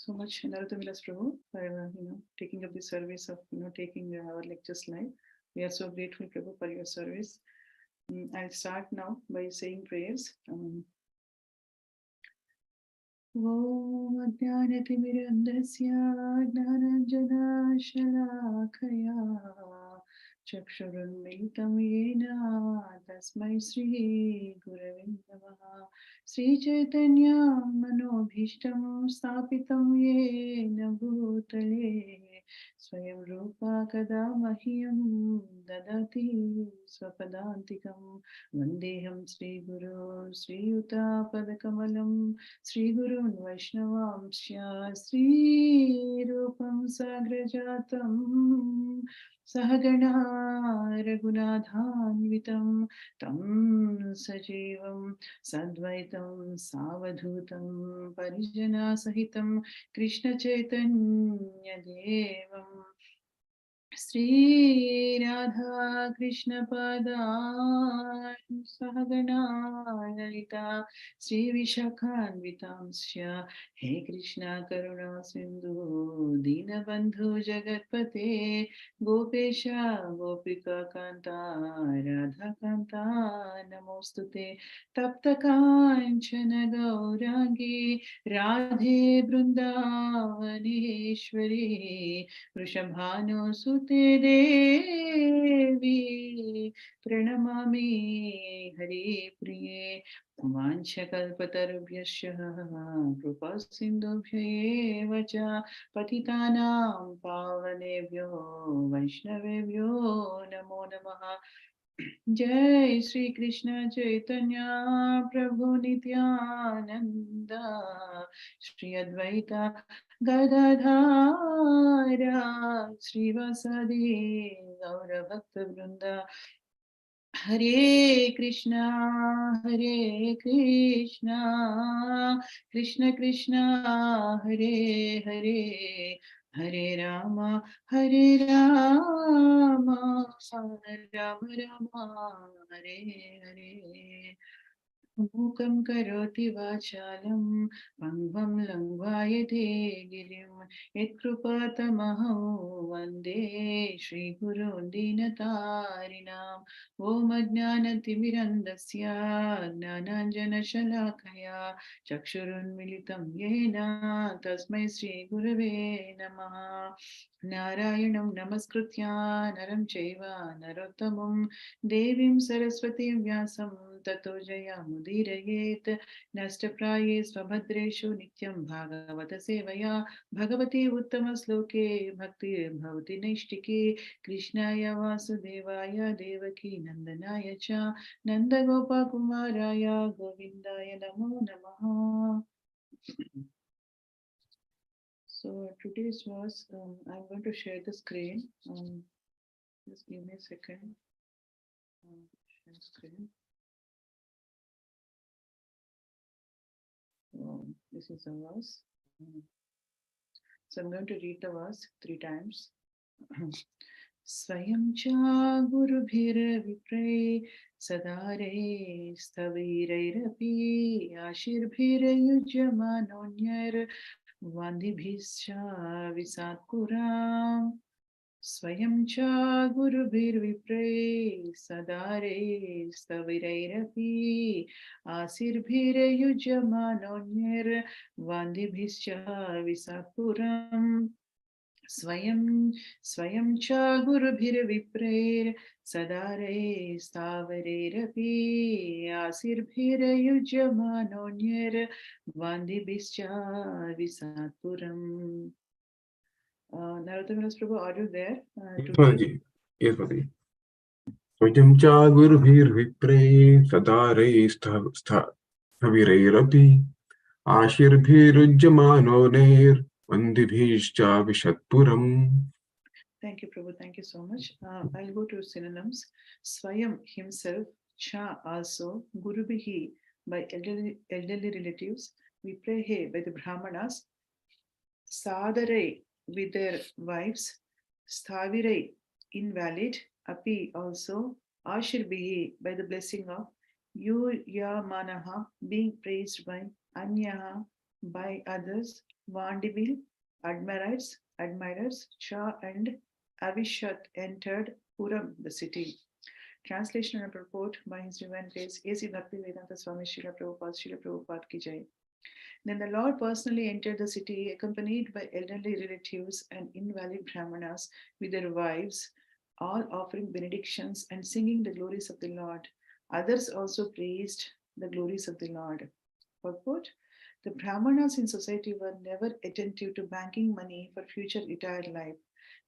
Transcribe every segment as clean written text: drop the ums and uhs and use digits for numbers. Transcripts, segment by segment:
so much, Naruttamilas Prabhu, for taking up the service of taking our lectures live. We are so grateful, Prabhu, for your service. I'll start now by saying prayers. Om Ajnanatimidandasya Gnananjanashalakaya Chakshurunmilitam Yena Tasmai Shri Gurave Namaha Sri Chaitanya Manobhishtam Sthapitam Yena Bhutale Swayam Rupa Kada Mahyam Dadati Swapadantikam Vandeham Sri Guru Sri Yuta Padakamalam Sri Gurun Vaishnavamsya Sri Rupam Sagrajatam Sahagana Raghunathanvitam Tam Sajivam Sadvaitam Savadhutam Parijana Sahitam Krishna Chaitanya Devam Sri Rādha Krishna Padan Sahagana Lalita Sri Vishakhanvitamsya He Krishna Karuna Sindhu Dinabandhu Jagatpate Gopesha Gopika Kanta Radha Kanta Namostute Tapta Kanchana Gaurangi Radhe Vrindavaneshwari Vrishabhanu Sute Devi Pranamami Hari Priye Vanchakalpatarubhyasya Krupa Sindhubhya Vacha Patitanam Pavanebhyo Vaishnavebhyo Namo Namaha Jai Sri Krishna Chaitanya Prabhu Nityananda Shri Advaita Gadadhara Sri Vasadi Gaura Bhakta Vrinda Hare Krishna Krishna Krishna Hare Hare Hare Rama Rama Rama Hare Hare Mukam karoti vachalam Pangvam langvayate girim Yatkrupatamaho vande Shri Guru Dinatarinam Om Ajnanatimirandasya Gnananjana Shalakaya Chakshurun Militam Yena Tasmai Shri Gurave Namaha Narayanam Namaskritya Naram Chaiva Narottamam Devim Saraswati Vyasam Tato Jayamudirayet Nashtapraye Svabhadreshu Nityam Bhagavata Sevaya Bhagavati Uttama Sloke Bhakti Bhavati Nishtiki Krishnaya Vasudevaya Devaki Nandanaya Cha Nanda Gopa Kumaraya Govindaya Namo Namaha. So today's was, I'm going to share the screen. Just give me a second. Share screen. This is a verse. So I'm going to read the verse 3 times. Swayam cha gurubhir vipre sadare stavirayrapi ashirbhir yujyamanonyar vandibhischa visatkuram Swayam cha gurubhir vipre sadare stavirayrapi asirbhir yujyamanonyar vandibhischa visatkuram Swayam cha gurubhir vipre sadare stavarerapi asirbhir yujyamanonyar vandibhischa visatpuram. Narottamilas Prabhu, are you there? Yes, Mataji. Swayam cha gurubhir vipre sadare sthavirayrapi ashirбhirujyamanoner vandibhischa vishatpuram. Thank you, Prabhu. Thank you so much. I'll go to synonyms. Swayam, himself. Cha, also. Gurubhihi, by elderly relatives. Viprehe, by the Brahmanas. Sadare, with their wives. Sthavirai, invalid. Api, also. Ashirbihi, by the blessing of. Yuyamanaha, being praised by. Anyaha, by others, Vandivil, admirers, Cha and Avishat entered Puram, the city. Translation and purport by His Divine Grace A.C. Bhaktivedanta Swami Srila Prabhupada Ki Jai. Then the Lord personally entered the city, accompanied by elderly relatives and invalid brahmanas with their wives, all offering benedictions and singing the glories of the Lord. Others also praised the glories of the Lord. Purport: the brahmanas in society were never attentive to banking money for future retired life.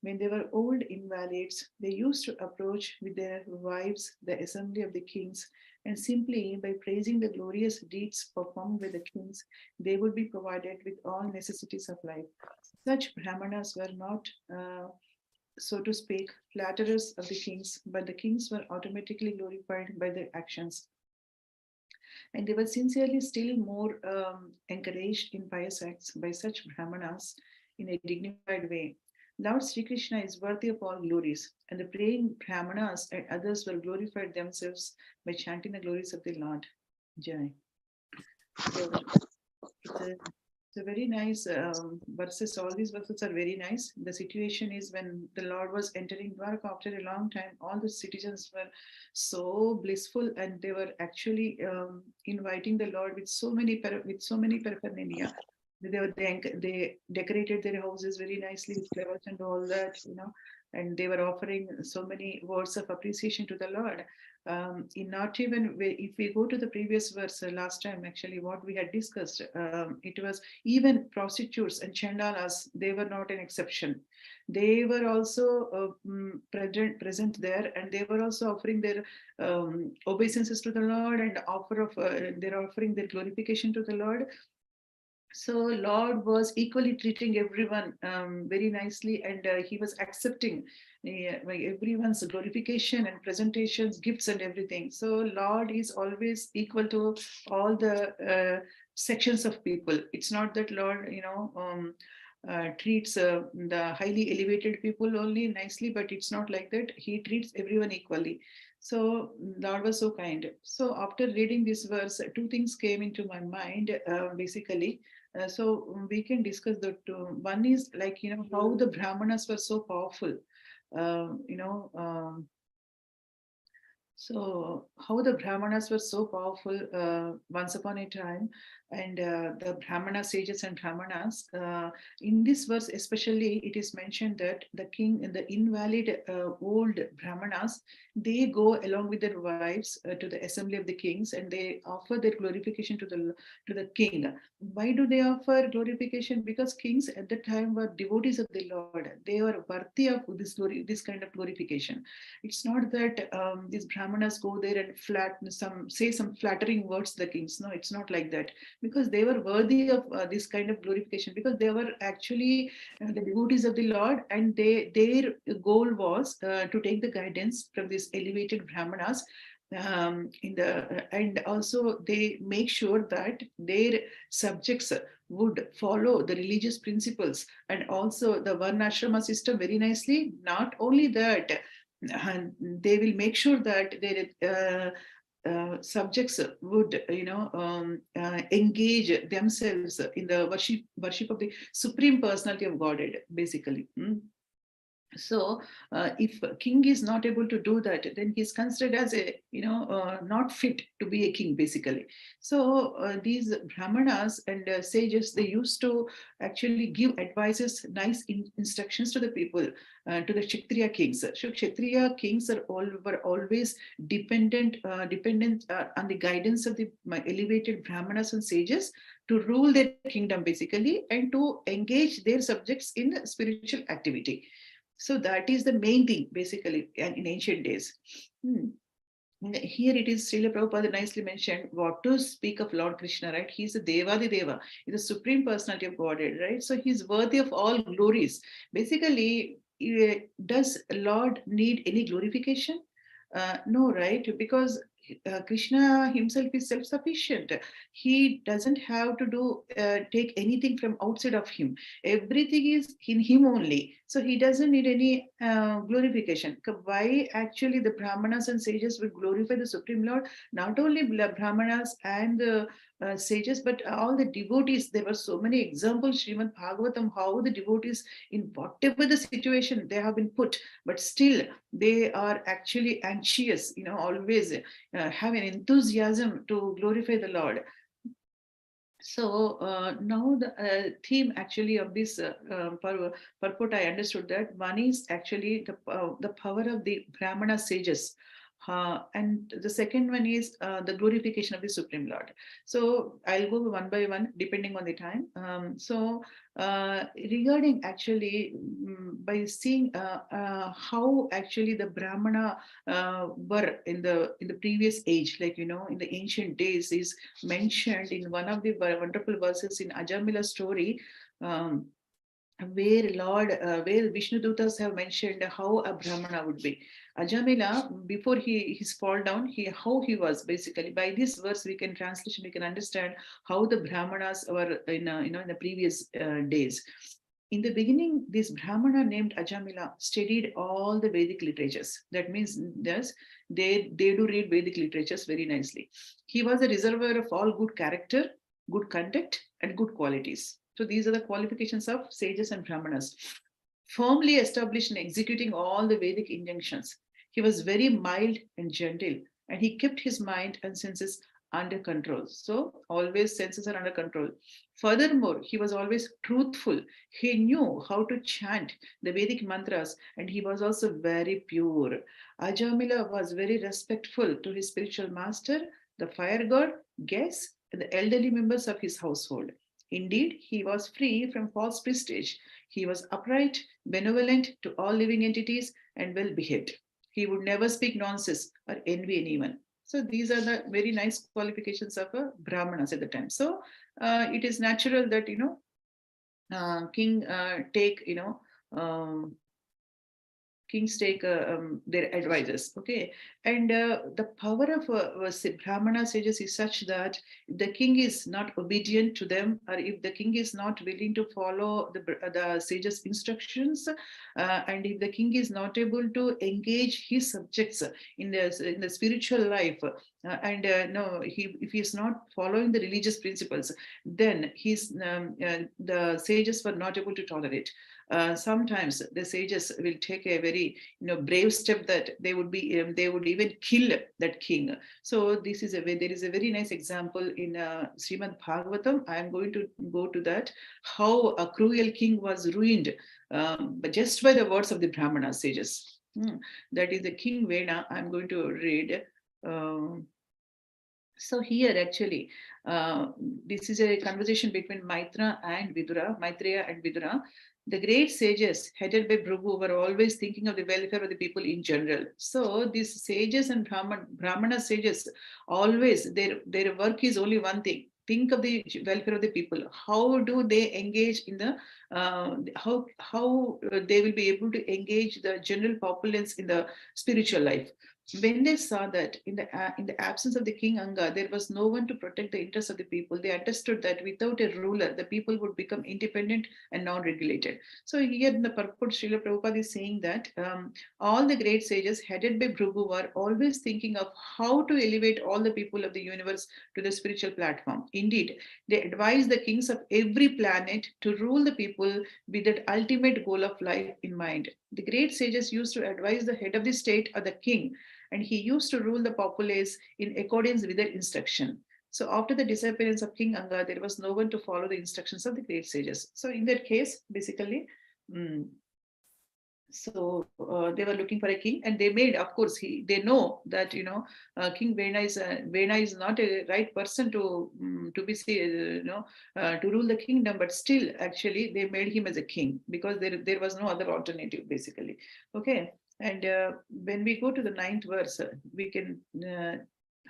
When they were old invalids, they used to approach with their wives the assembly of the kings, and simply by praising the glorious deeds performed by the kings, they would be provided with all necessities of life. Such brahmanas were not, so to speak, flatterers of the kings, but the kings were automatically glorified by their actions. And they were sincerely still more encouraged in pious acts by such brahmanas in a dignified way. Lord Sri Krishna is worthy of all glories, and the praying brahmanas and others were glorified themselves by chanting the glories of the Lord. Jai. So it's a very nice verses. All these verses are very nice. The situation is when the Lord was entering Dwarka after a long time, all the citizens were so blissful, and they were actually inviting the Lord with so many paraphernalia. They decorated their houses very nicely with flowers and all that, and they were offering so many words of appreciation to the Lord. In not even if we go to the previous verse last time, actually what we had discussed, it was even prostitutes and chandalas, they were not an exception. They were also present there, and they were also offering their obeisances to the Lord, and they're offering their glorification to the Lord. So Lord was equally treating everyone very nicely, and he was accepting everyone's glorification and presentations, gifts and everything. So Lord is always equal to all the sections of people. It's not that Lord, treats the highly elevated people only nicely, but it's not like that. He treats everyone equally. So Lord was so kind. So after reading this verse, two things came into my mind, basically. So we can discuss the two. One is like, how the Brahmanas were so powerful. Uh, you know, um, so how the Brahmanas were so powerful once upon a time, and the Brahmana sages and Brahmanas. In this verse, especially, it is mentioned that the king and the invalid old Brahmanas, they go along with their wives to the assembly of the kings, and they offer their glorification to the king. Why do they offer glorification? Because kings at the time were devotees of the Lord. They were worthy of this kind of glorification. It's not that these brahmanas go there and say some flattering words to the kings. No, it's not like that, because they were worthy of this kind of glorification, because they were actually the devotees of the Lord, and their goal was to take the guidance from these elevated brahmanas. And also they make sure that their subjects would follow the religious principles, and also the varnashrama system very nicely. Not only that, and they will make sure that their subjects would engage themselves in the worship of the supreme personality of Godhead, basically. So if a king is not able to do that, then he's considered as a not fit to be a king, basically. So these brahmanas and sages, they used to actually give advices, nice instructions to the people, to the Kshatriya kings. So Kshatriya kings were always dependent on the guidance of the elevated brahmanas and sages to rule their kingdom, basically, and to engage their subjects in spiritual activity. So that is the main thing, basically, in ancient days. Here it is, Srila Prabhupada nicely mentioned, what to speak of Lord Krishna, right? He's the Devadi Deva, he's the supreme personality of Godhead, right? So he's worthy of all glories. Basically, does Lord need any glorification? No, right? Because Krishna himself is self-sufficient. He doesn't have to take anything from outside of him. Everything is in him only. So he doesn't need any glorification. Why actually the Brahmanas and sages will glorify the Supreme Lord? Not only the Brahmanas and the sages, but all the devotees, there were so many examples, Śrimad Bhāgavatam, how the devotees, in whatever the situation they have been put, but still they are actually anxious, always have an enthusiasm to glorify the Lord. So now the theme actually of this purport, I understood that one is actually the power of the Brahmana sages. And the second one is the glorification of the Supreme Lord. So I'll go one by one depending on the time. Regarding actually by seeing how actually the Brahmana were in the previous age, like in the ancient days, is mentioned in one of the wonderful verses in Ajamila story. Where Vishnu Dutas have mentioned how a Brahmana would be. Ajamila, before his fall down, how he was basically. By this verse, we can understand how the Brahmanas were in the previous days. In the beginning, this Brahmana named Ajamila studied all the Vedic literatures. That means they do read Vedic literatures very nicely. He was a reservoir of all good character, good conduct, and good qualities. So these are the qualifications of sages and Brahmanas. Firmly established in executing all the Vedic injunctions. He was very mild and gentle, and he kept his mind and senses under control. So always senses are under control. Furthermore, he was always truthful. He knew how to chant the Vedic mantras, and he was also very pure. Ajamila was very respectful to his spiritual master, the fire god, guests, and the elderly members of his household. Indeed, he was free from false prestige. He was upright, benevolent to all living entities, and well behaved. He would never speak nonsense or envy anyone. So these are the very nice qualifications of a Brahmanas at the time. So it is natural that king take kings take their advisors, okay? And the power of Brahmana sages is such that if the king is not obedient to them, or if the king is not willing to follow the sages' instructions, and if the king is not able to engage his subjects in the spiritual life, if he is not following the religious principles, then the sages were not able to tolerate. Sometimes the sages will take a very brave step that they would even kill that king. So there is a very nice example in Śrimad Bhāgavatam. I am going to go to that, how a cruel king was ruined but just by the words of the Brahmana sages. That is the King Vena. I'm going to read. So here actually, this is a conversation between Maitreya and Vidura. The great sages headed by Bhrigu were always thinking of the welfare of the people in general. So these sages and Brahmana sages, always their work is only one thing: think of the welfare of the people. How do they engage in the how they will be able to engage the general populace in the spiritual life. When they saw that in the absence of the king Anga, there was no one to protect the interests of the people, they understood that without a ruler, the people would become independent and non-regulated. So here in the purport, Srila Prabhupada is saying that all the great sages headed by Bhrigu were always thinking of how to elevate all the people of the universe to the spiritual platform. Indeed, they advised the kings of every planet to rule the people with that ultimate goal of life in mind. The great sages used to advise the head of the state or the king, and he used to rule the populace in accordance with their instruction. So after the disappearance of King Anga, there was no one to follow the instructions of the great sages. So in that case, basically, they were looking for a king, and they made, of course, they know that King Vena is not a right person to rule the kingdom, but still, actually, they made him as a king because there was no other alternative, basically. Okay, and when we go to the 9th verse, we can.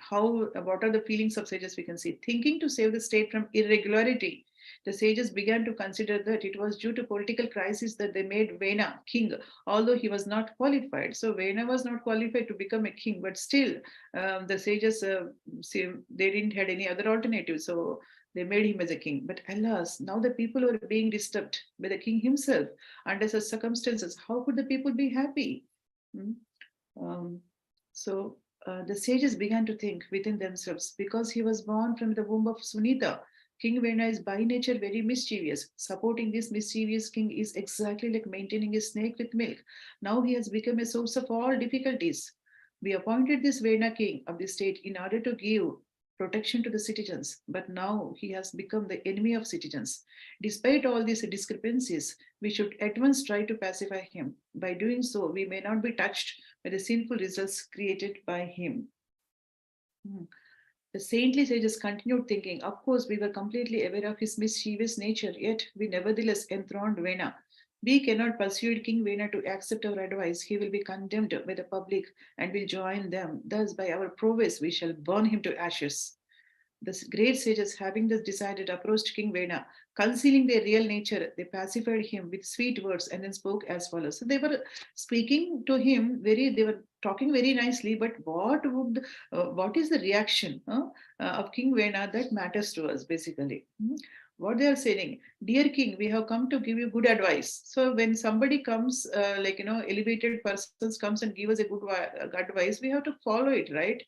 What are the feelings of sages? We can see thinking to save the state from irregularity. The sages began to consider that it was due to political crisis that they made Vena king, although he was not qualified. So Vena was not qualified to become a king, but still the sages, they didn't had any other alternative. So they made him as a king. But alas, now the people were being disturbed by the king himself. Under such circumstances, how could the people be happy? So the sages began to think within themselves, because he was born from the womb of Sunita, King Vena is by nature very mischievous. Supporting this mischievous king is exactly like maintaining a snake with milk. Now he has become a source of all difficulties. We appointed this Vena king of the state in order to give protection to the citizens, but now he has become the enemy of citizens. Despite all these discrepancies, we should at once try to pacify him. By doing so, we may not be touched by the sinful results created by him. The saintly sages continued thinking. Of course, we were completely aware of his mischievous nature, yet we nevertheless enthroned Vena. We cannot persuade King Vena to accept our advice. He will be condemned by the public and will join them. Thus, by our prowess, we shall burn him to ashes. The great sages, having thus decided, approached King Vena. Concealing their real nature, they pacified him with sweet words and then spoke as follows. So they were speaking to him they were talking very nicely, but what is the reaction of King Vena that matters to us basically? What they are saying, dear king, we have come to give you good advice. So when somebody comes, elevated persons comes and give us a good advice, we have to follow it, right?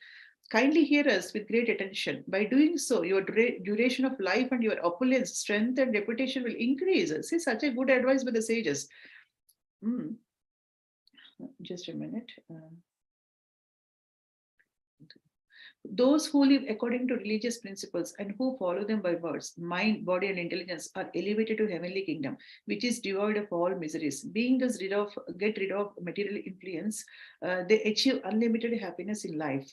Kindly hear us with great attention. By doing so, your duration of life and your opulence, strength, and reputation will increase. See, such a good advice by the sages. Just a minute. Those who live according to religious principles and who follow them by words, mind, body, and intelligence are elevated to heavenly kingdom, which is devoid of all miseries. Being thus get rid of material influence, they achieve unlimited happiness in life.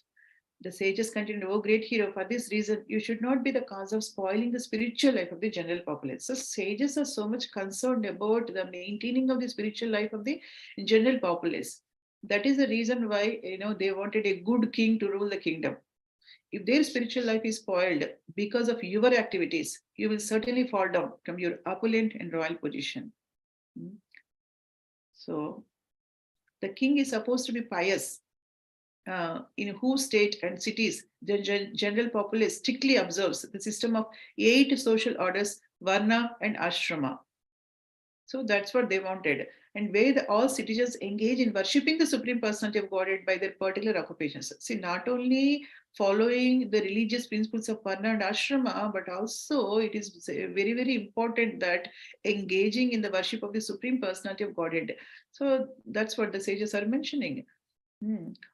The sages continued, "O great hero, for this reason, you should not be the cause of spoiling the spiritual life of the general populace." So sages are so much concerned about the maintaining of the spiritual life of the general populace. That is the reason why they wanted a good king to rule the kingdom. If their spiritual life is spoiled because of your activities, you will certainly fall down from your opulent and royal position. So the king is supposed to be pious, in whose state and cities the general populace strictly observes the system of 8 social orders, varna and ashrama. So that's what they wanted. And where all citizens engage in worshipping the Supreme Personality of Godhead by their particular occupations. See, not only following the religious principles of varna and ashrama, but also it is very, very important that engaging in the worship of the Supreme Personality of Godhead. So that's what the sages are mentioning.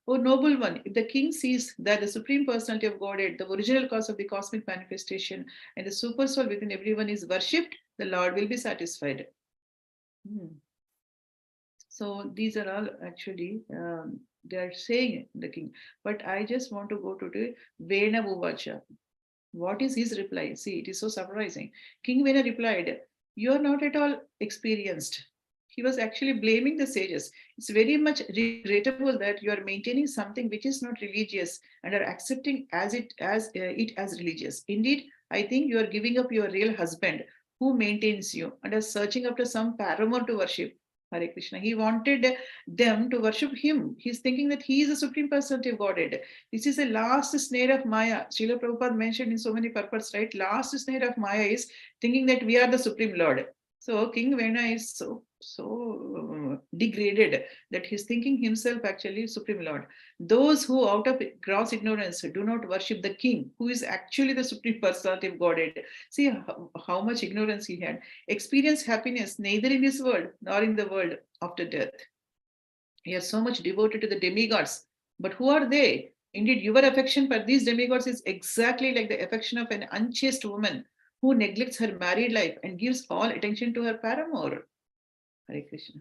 O noble one, if the king sees that the Supreme Personality of Godhead, the original cause of the cosmic manifestation, and the super soul within everyone is worshipped, the Lord will be satisfied. So these are all actually, they are saying the king. But I just want to go to the Vena Uvacha. What is his reply? See, it is so surprising. King Vena replied, "You are not at all experienced." He was actually blaming the sages. It's very much regrettable that you are maintaining something which is not religious and are accepting it as religious. Indeed, I think you are giving up your real husband who maintains you and are searching after some paramour to worship. Hare Krishna. He wanted them to worship him. He's thinking that he is the Supreme Personality of Godhead. This is a last snare of Maya. Srila Prabhupada mentioned in so many purports, right? Last snare of Maya is thinking that we are the Supreme Lord. So King Vena is so degraded that he's thinking himself actually Supreme Lord. Those who out of gross ignorance do not worship the king, who is actually the Supreme Personality of Godhead. See how much ignorance he had. Experience happiness neither in this world nor in the world after death. He is so much devoted to the demigods. But who are they? Indeed, your affection for these demigods is exactly like the affection of an unchaste woman who neglects her married life and gives all attention to her paramour. Hare Krishna.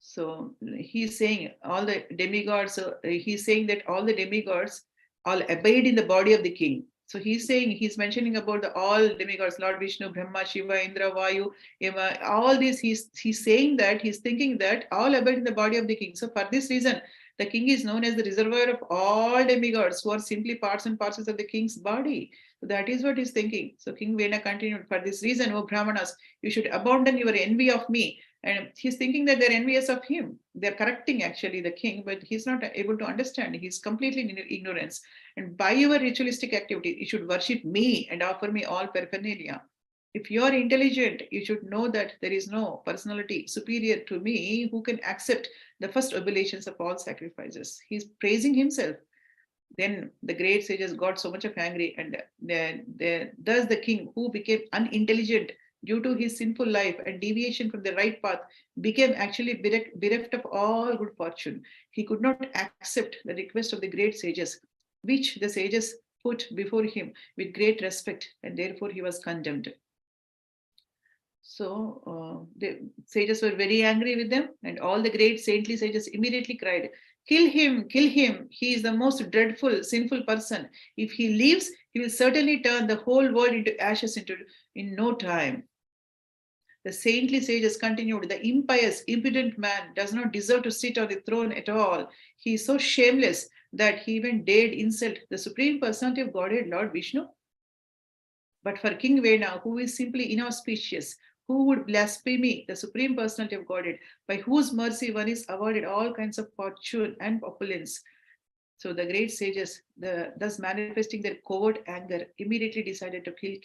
So he's saying all the demigods, he's saying that all the demigods all abide in the body of the king. So he's mentioning about all demigods, Lord Vishnu, Brahma, Shiva, Indra, Vayu, Yama, all these, he's saying that, he's thinking that all abide in the body of the king. So for this reason, the king is known as the reservoir of all demigods who are simply parts and parcels of the king's body. So that is what he's thinking. So King Vena continued, for this reason, O Brahmanas, you should abandon your envy of me. And he's thinking that they're envious of him. They're correcting actually the king, but he's not able to understand. He's completely in ignorance. And by your ritualistic activity, you should worship me and offer me all paraphernalia. If you are intelligent, you should know that there is no personality superior to me who can accept the first oblations of all sacrifices. He's praising himself. Then the great sages got so much of angry, and thus the king, who became unintelligent due to his sinful life and deviation from the right path, became actually bereft of all good fortune. He could not accept the request of the great sages, which the sages put before him with great respect, and therefore he was condemned. So the sages were very angry with them, and all the great saintly sages immediately cried, "Kill him, kill him. He is the most dreadful, sinful person. If he lives, he will certainly turn the whole world into ashes in no time." The saintly sages continued, "The impious, impudent man does not deserve to sit on the throne at all. He is so shameless that he even dared insult the Supreme Personality of Godhead, Lord Vishnu. But for King Vena, who is simply inauspicious, who would blaspheme the Supreme Personality of Godhead, by whose mercy one is awarded all kinds of fortune and opulence." So the great sages, thus manifesting their covert anger, immediately decided to kill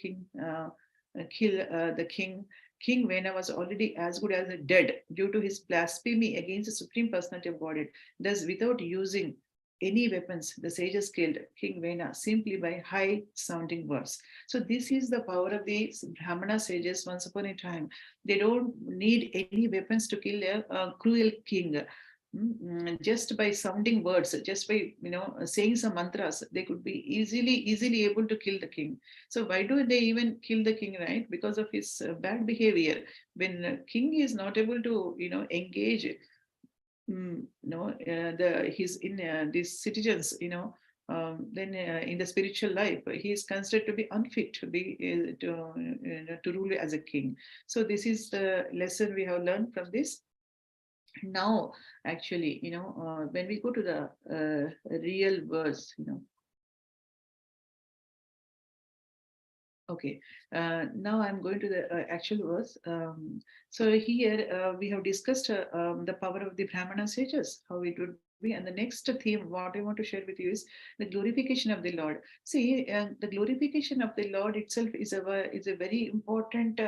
the king. King Vena was already as good as dead due to his blasphemy against the Supreme Personality of Godhead. Thus, without using any weapons, the sages killed King Vena simply by high sounding words. So, this is the power of the Brahmana sages once upon a time. They don't need any weapons to kill a cruel king. Just by sounding words, just by saying some mantras, they could be easily able to kill the king. So why do they even kill the king, right? Because of his bad behavior. When king is not able to engage his in these citizens, then in the spiritual life, he is considered to be unfit to be to rule as a king. So this is the lesson we have learned from this. Now actually, when we go to the real verse, okay, now I'm going to the actual verse. So here we have discussed the power of the Brahmana sages, how it would be. And the next theme, what I want to share with you is the glorification of the Lord. See, the glorification of the Lord itself is a very important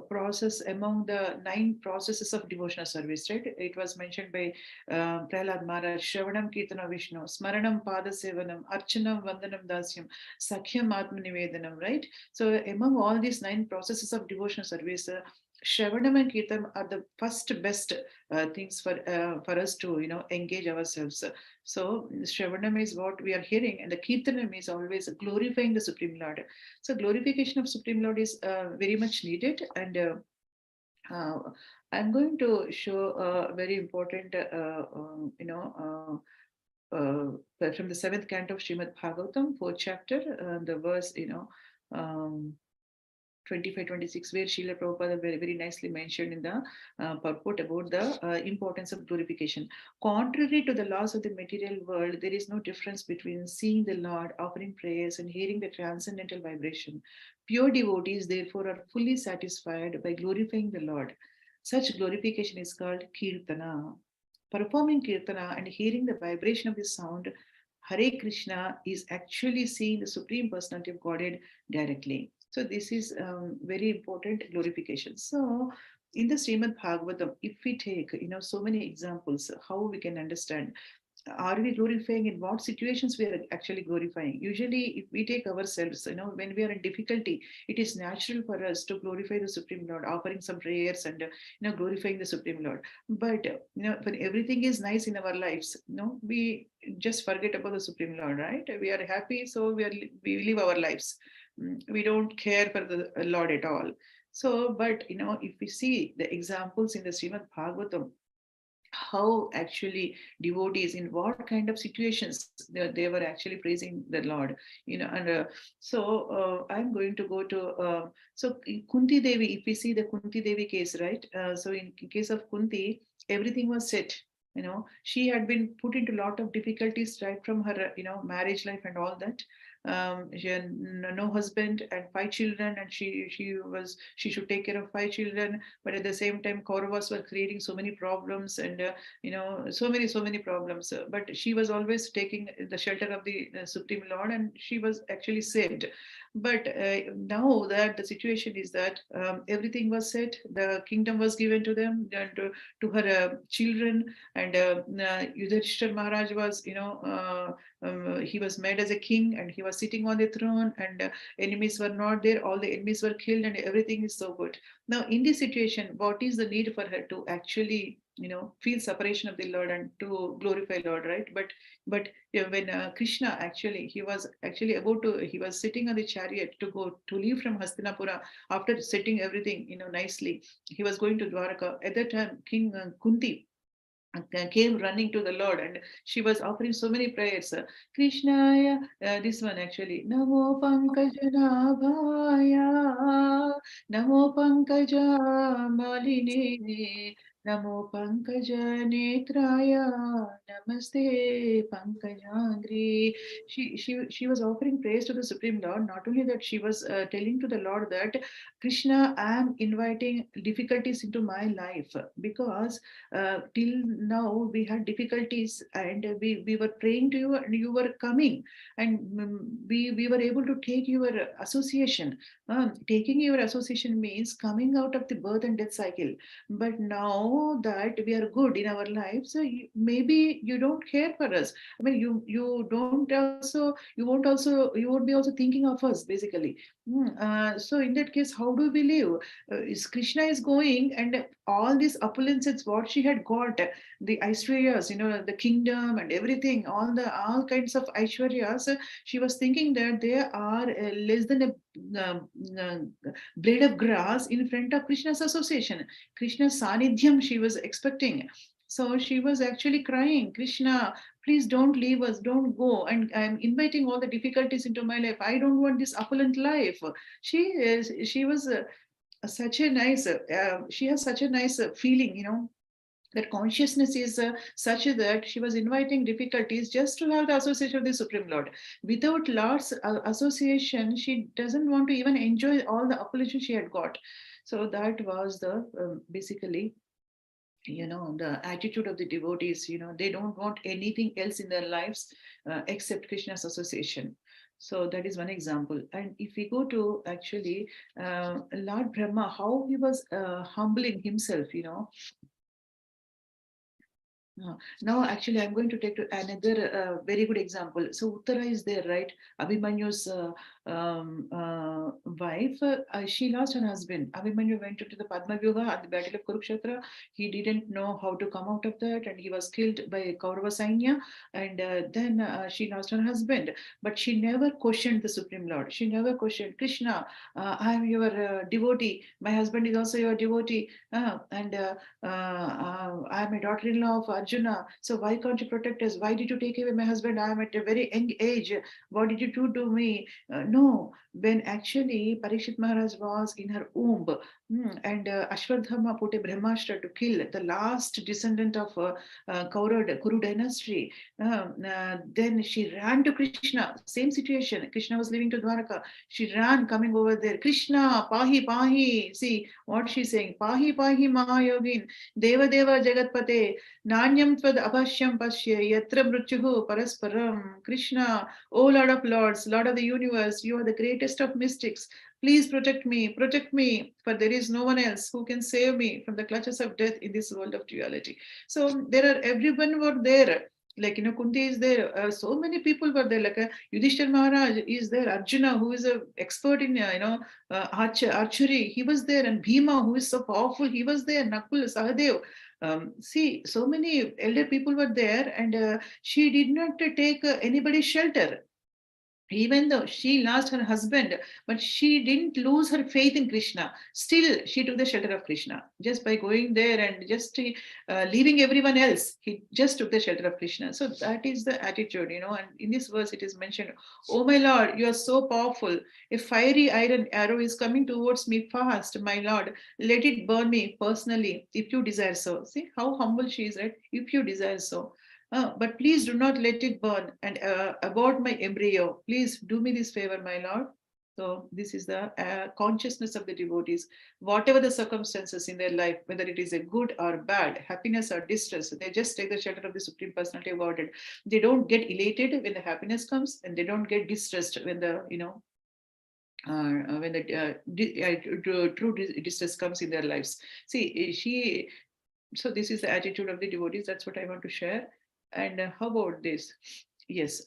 process among the 9 processes of devotional service, right? It was mentioned by Prahlad Maharaj, Shravanam Kirtana Vishnu, Smaranam Pada Sevanam, Archanam Vandanam Dasyam, Sakhyam Atma Nivedanam, right? So among all these 9 processes of devotional service, Shravanam and Kirtan are the first best things for us to engage ourselves. So Shravanam is what we are hearing, and the Kirtanam is always glorifying the Supreme Lord. So glorification of Supreme Lord is very much needed, and I'm going to show a very important, from the 7th canto of Śrimad Bhāgavatam, 4th chapter, the verse, um, 25-26, where Srila Prabhupada very nicely mentioned in the purport about the importance of glorification. Contrary to the laws of the material world, there is no difference between seeing the Lord, offering prayers, and hearing the transcendental vibration. Pure devotees, therefore, are fully satisfied by glorifying the Lord. Such glorification is called Kirtana. Performing Kirtana and hearing the vibration of the sound, Hare Krishna, is actually seeing the Supreme Personality of Godhead directly. So this is very important glorification. So in the Srimad Bhagavatam, if we take so many examples, how we can understand, are we glorifying, in what situations we are actually glorifying? Usually if we take ourselves, when we are in difficulty, it is natural for us to glorify the Supreme Lord, offering some prayers and glorifying the Supreme Lord. But when everything is nice in our lives, we just forget about the Supreme Lord, right? We are happy, so we live our lives. We don't care for the Lord at all. So but if we see the examples in the Srimad Bhagavatam, how actually devotees, in what kind of situations they were actually praising the Lord, and so I'm going to go to so Kunti Devi. If we see the Kunti Devi case, right? So in case of Kunti, everything was set. She had been put into a lot of difficulties right from her marriage life and all that. She had no husband and 5 children, and she should take care of 5 children, but at the same time Kauravas were creating so many problems, and so many problems, but she was always taking the shelter of the Supreme Lord, and she was actually saved. But now that the situation is that everything was set, the kingdom was given to them and to her children, and Yudhishthir Maharaj was, he was made as a king and he was sitting on the throne, and enemies were not there, all the enemies were killed, and everything is so good. Now, in this situation, what is the need for her to actually, feel separation of the Lord and to glorify Lord, right? But yeah, when Krishna actually, he was actually about to, he was sitting on the chariot to go to leave from Hastinapura after setting everything, nicely. He was going to Dwaraka. At that time, King Kunti came running to the Lord, and she was offering so many prayers. Krishna, this one actually. Namo Pankajanaಭಾಯ, Namo Pankaja Maline, Namo Pankaja Netraya, Namaste Pankajangri. She was offering praise to the Supreme Lord. Not only that, she was telling to the Lord that Krishna, I am inviting difficulties into my life, because till now we had difficulties, and we were praying to you and you were coming, and we were able to take your association. Taking your association means coming out of the birth and death cycle. But now that we are good in our lives, maybe you don't care for us. I mean, you don't also, you won't be also thinking of us, basically. So in that case, how do we live? Is Krishna is going, and all these opulences what she had got, the Aishwaryas, the kingdom and everything, all kinds of Aishwaryas, she was thinking that they are less than a uh, blade of grass in front of Krishna's association. Krishna's sanidhyam she was expecting. So she was actually crying, Krishna, please don't leave us, don't go. And I'm inviting all the difficulties into my life. I don't want this opulent life. She was such a nice, she has such a nice feeling, that consciousness is such that she was inviting difficulties just to have the association of the Supreme Lord. Without Lord's association, she doesn't want to even enjoy all the opulence she had got. So that was the basically, the attitude of the devotees. They don't want anything else in their lives except Krishna's association. So that is one example. And if we go to actually Lord Brahma, how he was humbling himself. Now, actually, I'm going to take to another very good example. So, Uttara is there, right? Abhimanyu's wife, she lost her husband. Abhimanyu went into the Padma Vyuha at the Battle of Kurukshetra. He didn't know how to come out of that, and he was killed by Kaurava Sainya. And then she lost her husband. But she never questioned the Supreme Lord. She never questioned, Krishna, I am your devotee. My husband is also your devotee. And I'm a daughter-in-law of Arjuna, so why can't you protect us? Why did you take away my husband? I'm at a very young age. What did you do to me? No, when actually Parikshit Maharaj was in her womb, and Ashwadhama put a Brahmastra to kill the last descendant of Kuru dynasty. Then she ran to Krishna, same situation. Krishna was leaving to Dwaraka. She ran, coming over there. Krishna, Pahi, Pahi. See what she's saying. Pahi, Pahi, Mahayogin. Deva, Deva, Jagatpate. Nanyam Tvad Abhashyam Pashya. Yatra Mrutyuhu Parasparam. Krishna, O Lord of Lords, Lord of the universe, you are the greatest of mystics. Please protect me, for there is no one else who can save me from the clutches of death in this world of duality. So there are everyone were there. Like, Kunti is there. So many people were there. Like Yudhishthir Maharaj is there. Arjuna, who is an expert in, archery, he was there. And Bhima, who is so powerful, he was there. Nakul, Sahadev. See, so many elder people were there, and she did not take anybody's shelter. Even though she lost her husband, but she didn't lose her faith in Krishna. Still, she took the shelter of Krishna just by going there and just leaving everyone else. He just took the shelter of Krishna. So that is the attitude, And in this verse, it is mentioned, "Oh my Lord, you are so powerful. A fiery iron arrow is coming towards me fast, my Lord. Let it burn me personally, if you desire so." See how humble she is, right? If you desire so. But please do not let it burn and abort my embryo. Please do me this favor, my Lord. So this is the consciousness of the devotees. Whatever the circumstances in their life, whether it is a good or bad, happiness or distress, they just take the shelter of the Supreme Personality of Godhead. They don't get elated when the happiness comes, and they don't get distressed when the when the true distress comes in their lives. See, so this is the attitude of the devotees. That's what I want to share. And how about this? Yes.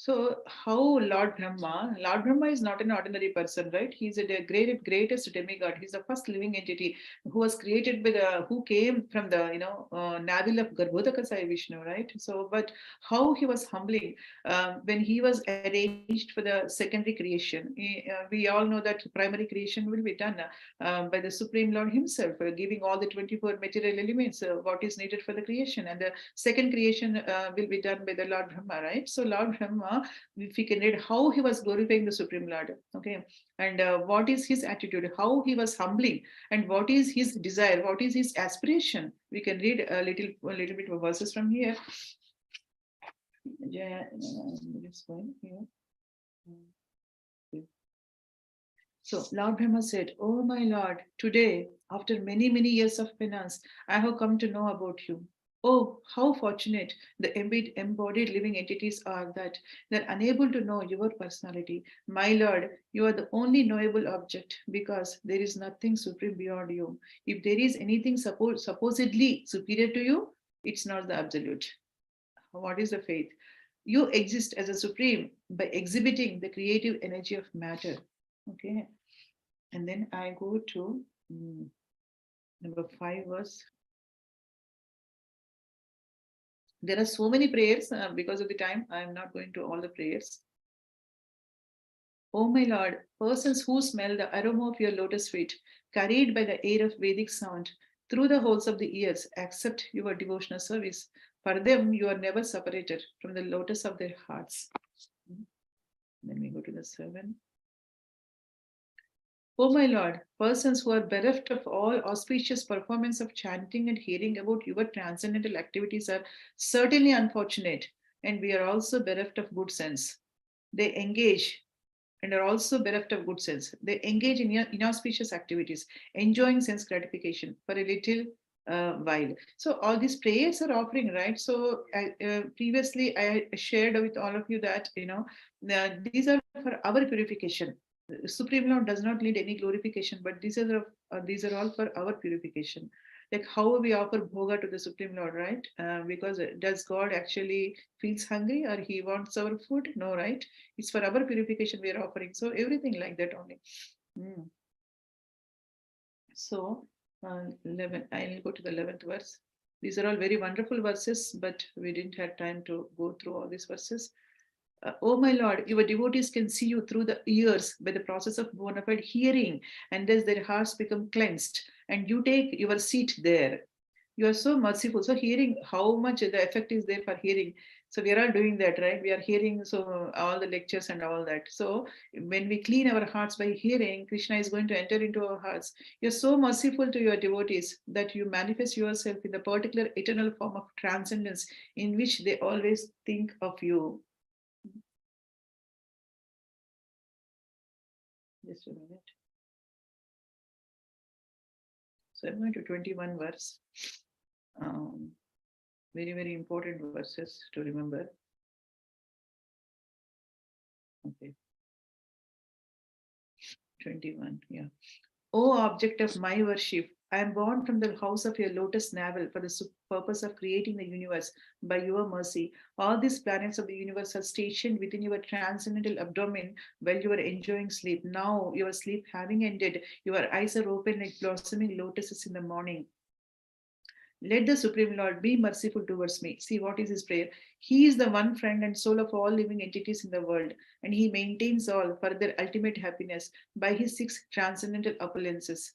So how Lord Brahma is not an ordinary person, right? He's a greatest demigod. He's the first living entity who was created by who came from the, navel of Garbhodaka Sai Vishnu, right? So, but how he was humbling when he was arranged for the secondary creation. We all know that primary creation will be done by the Supreme Lord Himself, giving all the 24 material elements what is needed for the creation, and the second creation will be done by the Lord Brahma, right? So Lord Brahma, if we can read how he was glorifying the Supreme Lord, okay, and what is his attitude, how he was humbling, and what is his desire, what is his aspiration. We can read a little bit of verses from here. Yeah, it's going here. So Lord Brahma said, "Oh my Lord, today, after many, many years of penance, I have come to know about you. Oh, how fortunate the embodied living entities are that they're unable to know your personality. My Lord, you are the only knowable object because there is nothing supreme beyond you. If there is anything supposedly superior to you, it's not the absolute. What is the faith? You exist as a supreme by exhibiting the creative energy of matter." Okay. And then I go to number 5 verse. There are so many prayers because of the time. I am not going to all the prayers. Oh my Lord, persons who smell the aroma of your lotus feet, carried by the air of Vedic sound through the holes of the ears, accept your devotional service. For them, you are never separated from the lotus of their hearts. Then we go to the 7. O my Lord, persons who are bereft of all auspicious performance of chanting and hearing about your transcendental activities are certainly unfortunate, and we are also bereft of good sense. They engage and are also bereft of good sense. They engage in inauspicious activities, enjoying sense gratification for a little while. So all these prayers are offering, right? So previously I shared with all of you that these are for our purification. Supreme Lord does not need any glorification, but these are all for our purification. Like how we offer bhoga to the Supreme Lord, right? Because does God actually feels hungry or he wants our food? No, right? It's for our purification we are offering. So everything like that only. Mm. So 11. I'll go to the 11th verse. These are all very wonderful verses, but we didn't have time to go through all these verses. Oh my Lord, your devotees can see you through the ears by the process of bona fide hearing, and thus their hearts become cleansed, and you take your seat there. You are so merciful. So, hearing how much the effect is there for hearing. So, we are all doing that, right? We are hearing so all the lectures and all that. So, when we clean our hearts by hearing, Krishna is going to enter into our hearts. You're so merciful to your devotees that you manifest yourself in the particular eternal form of transcendence in which they always think of you. Just a minute. So I'm going to 21 verse. Very, very important verses to remember. Okay. 21, yeah. O object of my worship, I am born from the house of your lotus navel for the purpose of creating the universe by your mercy. All these planets of the universe are stationed within your transcendental abdomen while you are enjoying sleep. Now, your sleep having ended, your eyes are open like blossoming lotuses in the morning. Let the Supreme Lord be merciful towards me. See, what is his prayer? He is the one friend and soul of all living entities in the world, and he maintains all for their ultimate happiness by his 6 transcendental opulences,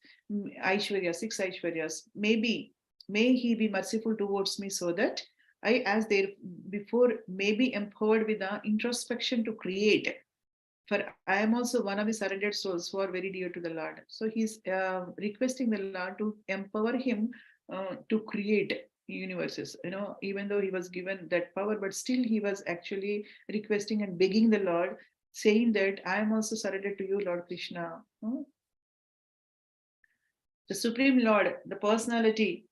Aishwarya, 6 Aishwaryas. May he be merciful towards me so that I, as there before, may be empowered with the introspection to create. For I am also one of the surrendered souls who are very dear to the Lord. So he's requesting the Lord to empower him to create universes. Even though he was given that power, but still he was actually requesting and begging the Lord, saying that I am also surrendered to you, Lord Krishna. The Supreme Lord, the personality,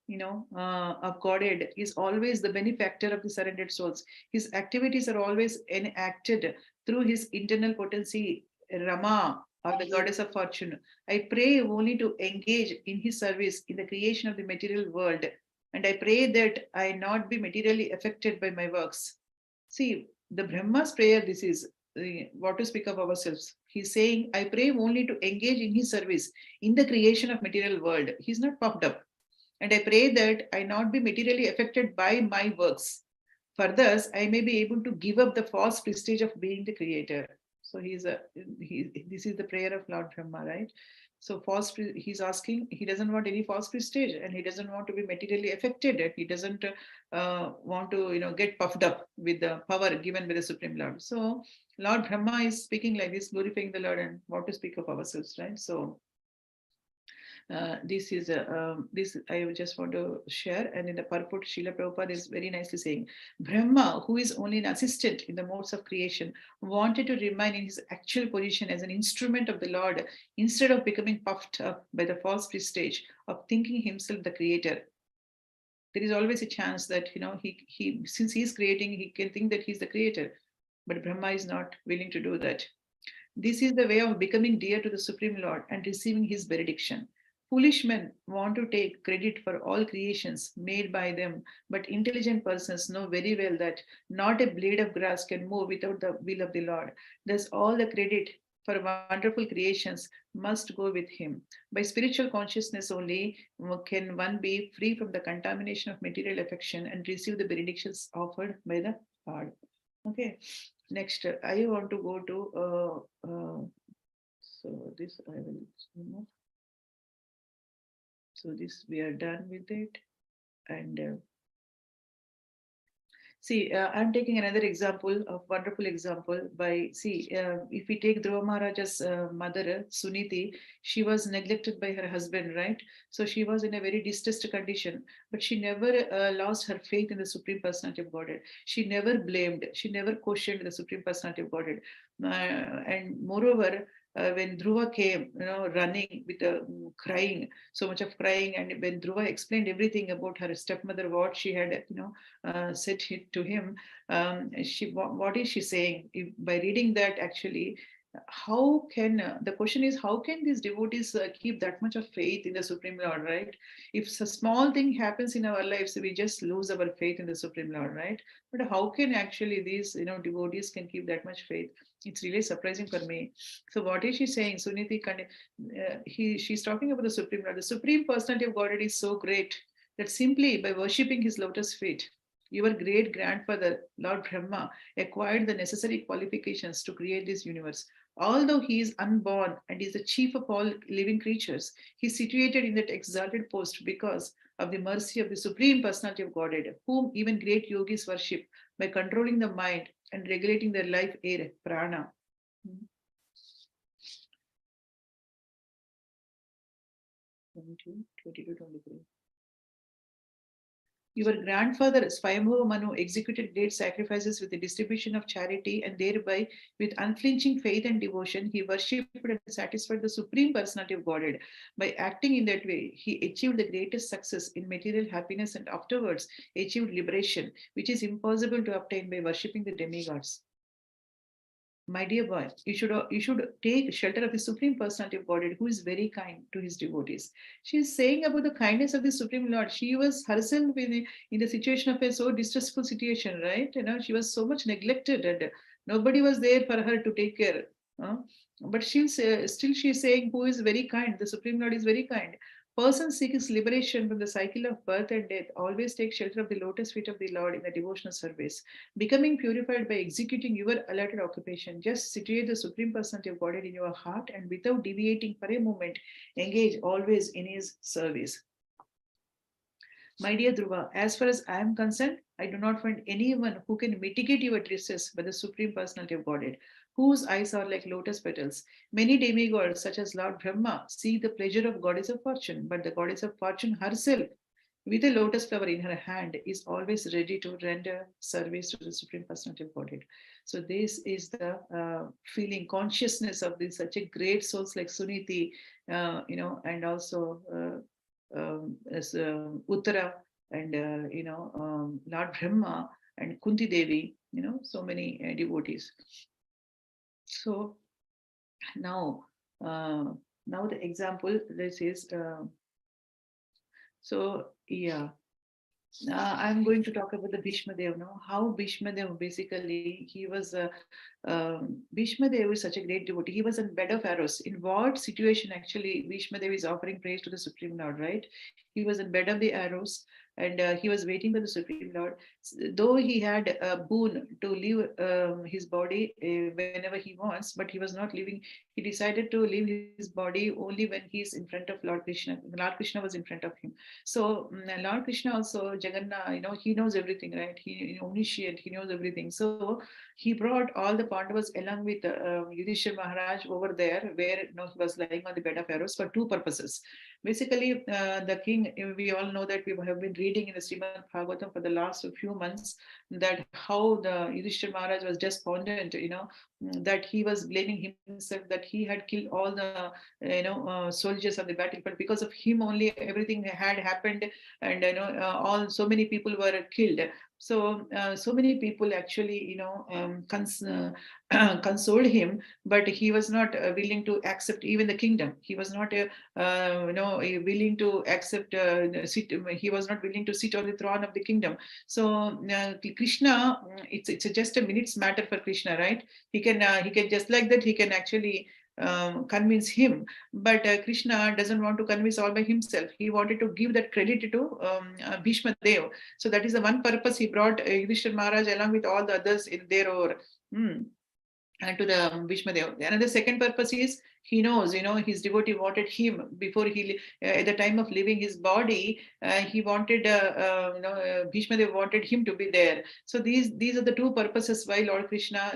of Godhead, is always the benefactor of the surrendered souls. His activities are always enacted through his internal potency, Rama, or the goddess of fortune. I pray only to engage in his service in the creation of the material world. And I pray that I not be materially affected by my works. See, the Brahma's prayer, this is what to speak of ourselves. He's saying, I pray only to engage in his service in the creation of material world. He's not puffed up. And I pray that I not be materially affected by my works. For thus, I may be able to give up the false prestige of being the creator. So this is the prayer of Lord Brahma, right? So he's asking, he doesn't want any false prestige, and he doesn't want to be materially affected. He doesn't want to, get puffed up with the power given by the Supreme Lord. So Lord Brahma is speaking like this, glorifying the Lord, and what to speak of ourselves, right? So this I just want to share. And in the purport, Srila Prabhupada is very nicely saying, Brahma, who is only an assistant in the modes of creation, wanted to remain in his actual position as an instrument of the Lord instead of becoming puffed up by the false prestige of thinking himself the creator. There is always a chance that, he since he's creating, he can think that he's the creator, but Brahma is not willing to do that. This is the way of becoming dear to the Supreme Lord and receiving his benediction. Foolish men want to take credit for all creations made by them, but intelligent persons know very well that not a blade of grass can move without the will of the Lord. Thus, all the credit for wonderful creations must go with him. By spiritual consciousness only can one be free from the contamination of material affection and receive the benedictions offered by the Lord. Okay. Next, I want to go to, so this I will remove. So this we are done with it. And see, I'm taking another example, a wonderful example if we take Dhruva Maharaja's mother, Suniti, she was neglected by her husband, right? So she was in a very distressed condition, but she never lost her faith in the Supreme Personality of Godhead. She never blamed, she never questioned the Supreme Personality of Godhead. And moreover, when Dhruva came, running with crying, so much of crying, and when Dhruva explained everything about her stepmother, what she had, said to him, what is she saying? By reading that, actually, how can the question is, how can these devotees keep that much of faith in the Supreme Lord, right? If a small thing happens in our lives, we just lose our faith in the Supreme Lord, right? But how can actually these devotees can keep that much faith? It's really surprising for me. So what is she saying? Suniti, she's talking about the Supreme Lord. The Supreme Personality of Godhead is so great that simply by worshipping his lotus feet, your great grandfather, Lord Brahma, acquired the necessary qualifications to create this universe. Although he is unborn and is the chief of all living creatures, he is situated in that exalted post because of the mercy of the Supreme Personality of Godhead, whom even great yogis worship by controlling the mind and regulating their life air, prana. 22, 23. Your grandfather, Swayambhava Manu, executed great sacrifices with the distribution of charity, and thereby, with unflinching faith and devotion, he worshipped and satisfied the Supreme Personality of Godhead. By acting in that way, he achieved the greatest success in material happiness and afterwards achieved liberation, which is impossible to obtain by worshipping the demigods. My dear boy, you should take shelter of the Supreme Personality of Godhead, who is very kind to his devotees. She is saying about the kindness of the Supreme Lord. She was herself in the situation of a so distressful situation, right? She was so much neglected, and nobody was there for her to take care. But still she is saying, who is very kind. The Supreme Lord is very kind. Person seeks liberation from the cycle of birth and death always take shelter of the lotus feet of the Lord in the devotional service. Becoming purified by executing your allotted occupation, just situate the Supreme Personality of Godhead in your heart and without deviating for a moment, engage always in his service. My dear Dhruva, as far as I am concerned, I do not find anyone who can mitigate your distress but the Supreme Personality of Godhead, whose eyes are like lotus petals. Many demigods, such as Lord Brahma, seek the pleasure of Goddess of Fortune, but the Goddess of Fortune herself, with a lotus flower in her hand, is always ready to render service to the Supreme Personality of Godhead. So this is the feeling, consciousness of this such a great souls like Suniti, and also as Uttara and Lord Brahma and Kunti Devi, so many devotees. So now Now the example, this is, so yeah. I'm going to talk about the Bhishma Dev now. How Bhishma Dev basically, he was Bhishma Dev is such a great devotee. He was in bed of arrows. In what situation actually Bhishma Dev is offering praise to the Supreme Lord, right? He was in bed of the arrows, and he was waiting for the Supreme Lord. Though he had a boon to leave his body whenever he wants, but he was not leaving. He decided to leave his body only when he is in front of Lord Krishna. Lord Krishna was in front of him. So Lord Krishna also, Jagannath, he knows everything, right? He omniscient, he knows everything. So he brought all the Pandavas along with Yudhishthir Maharaj over there, where he was lying on the bed of arrows for two purposes. Basically, the king, we all know that we have been reading in the Śrimad Bhāgavatam for the last few months that how the Yudhishthir Maharaj was despondent, that he was blaming himself that he had killed all the soldiers on the battlefield. Because of him only everything had happened, and all so many people were killed. So so many people actually consoled him, but he was not willing to accept even the kingdom. He was not willing to accept sit. He was not willing to sit on the throne of the kingdom. So Krishna, it's just a minute's matter for Krishna, right? He can just like that, he can actually convince him. But Krishna doesn't want to convince all by himself. He wanted to give that credit to Bhishma Dev. So that is the one purpose he brought Yudhishthira Maharaj along with all the others in there over. To the Bhishma Dev. Another second purpose is he knows, his devotee wanted him before he, at the time of leaving his body, he wanted, Bhishma Dev wanted him to be there. So these are the two purposes why Lord Krishna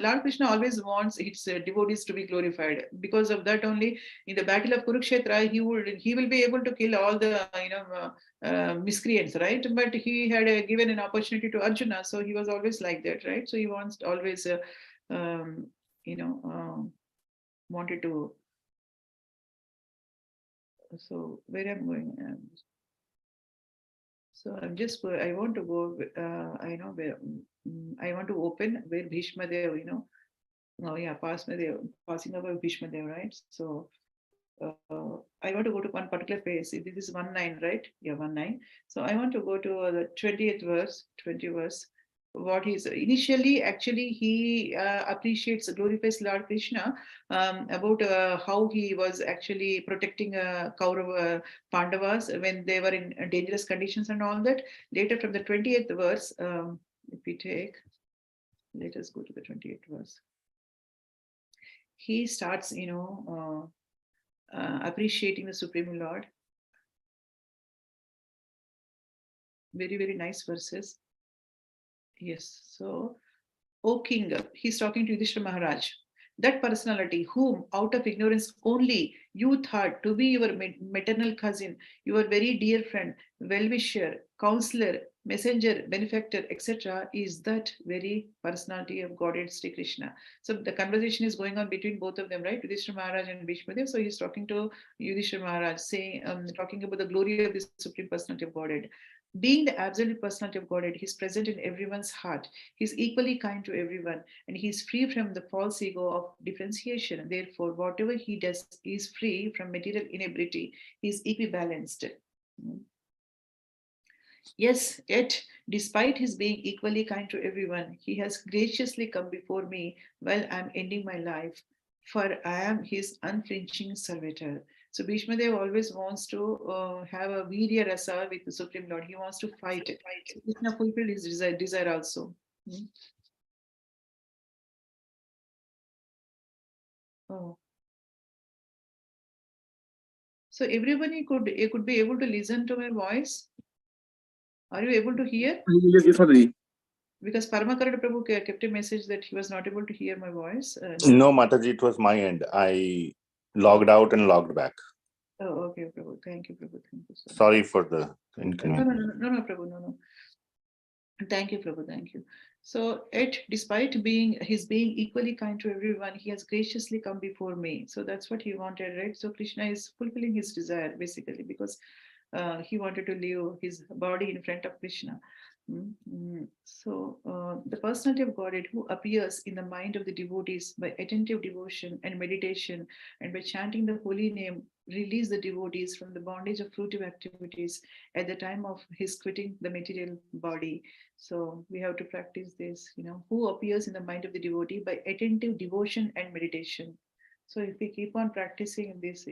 always wants his devotees to be glorified. Because of that only, in the battle of Kurukshetra, he will be able to kill all the, miscreants, right? But he had given an opportunity to Arjuna, so he was always like that, right? So he wants always. Um, wanted to, so where I'm going, so I want to go, I know where, I want to open where Bhishma Dev, oh yeah, passing over Bhishma Dev, right? So I want to go to one particular page. This is 1:9, right? Yeah, 1:9. So I want to go to the 20th verse, 20 verse. What he's initially, actually, he appreciates, glorifies Lord Krishna about how he was actually protecting Kaurava Pandavas when they were in dangerous conditions and all that. Later, from the 20th verse, if we take, let us go to the 20th verse. He starts, appreciating the Supreme Lord. Very, very nice verses. Yes. So, O King, he's talking to Yudhishthira Maharaj. That personality, whom out of ignorance only you thought to be your maternal cousin, your very dear friend, well-wisher, counselor, messenger, benefactor, etc., is that very personality of Godhead Sri Krishna. So the conversation is going on between both of them, right? Yudhishthira Maharaj and Bhishma Dev. So he's talking to Yudhishthira Maharaj, saying, talking about the glory of the Supreme Personality of Godhead. Being the absolute personality of Godhead, he's present in everyone's heart. He's equally kind to everyone, and he's free from the false ego of differentiation. Therefore, whatever he does is free from material inability. He's equibalanced. Yes, yet, despite his being equally kind to everyone, he has graciously come before me while I'm ending my life, for I am his unflinching servitor. So Bhishma Dev always wants to have a virya rasa with the Supreme Lord. He wants to fight. So Krishna fulfilled his desire also. Oh. So everybody could be able to listen to my voice. Are you able to hear? Yes, Mataji. Because Paramakarada Prabhu kept a message that he was not able to hear my voice. No, Mataji, it was my end. I logged out and logged back. Oh, okay, Prabhu. Thank you, Prabhu. Thank you so much. Sorry for the No, inconvenience. no, Prabhu, no. Thank you, Prabhu. Thank you. So, despite his being equally kind to everyone, he has graciously come before me. So that's what he wanted, right? So Krishna is fulfilling his desire basically because he wanted to leave his body in front of Krishna. So the personality of Godhead who appears in the mind of the devotees by attentive devotion and meditation and by chanting the holy name, release the devotees from the bondage of fruitive activities at the time of his quitting the material body. So we have to practice this, who appears in the mind of the devotee by attentive devotion and meditation. So if we keep on practicing this,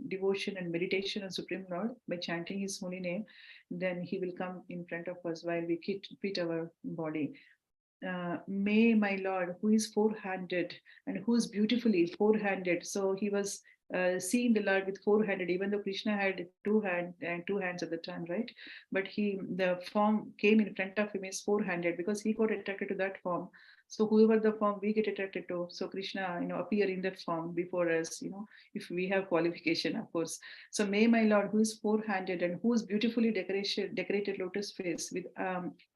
devotion and meditation on Supreme Lord by chanting his holy name, then he will come in front of us while we quit our body. May my Lord, who is four-handed and who is beautifully four-handed. So he was seeing the Lord with four-handed, even though Krishna had two hands at the time, right? But the form came in front of him is four-handed because he got attracted to that form. So whoever the form we get attracted to, so Krishna, appear in that form before us, if we have qualification, of course. So may my Lord, who is four-handed and who is beautifully decorated lotus face with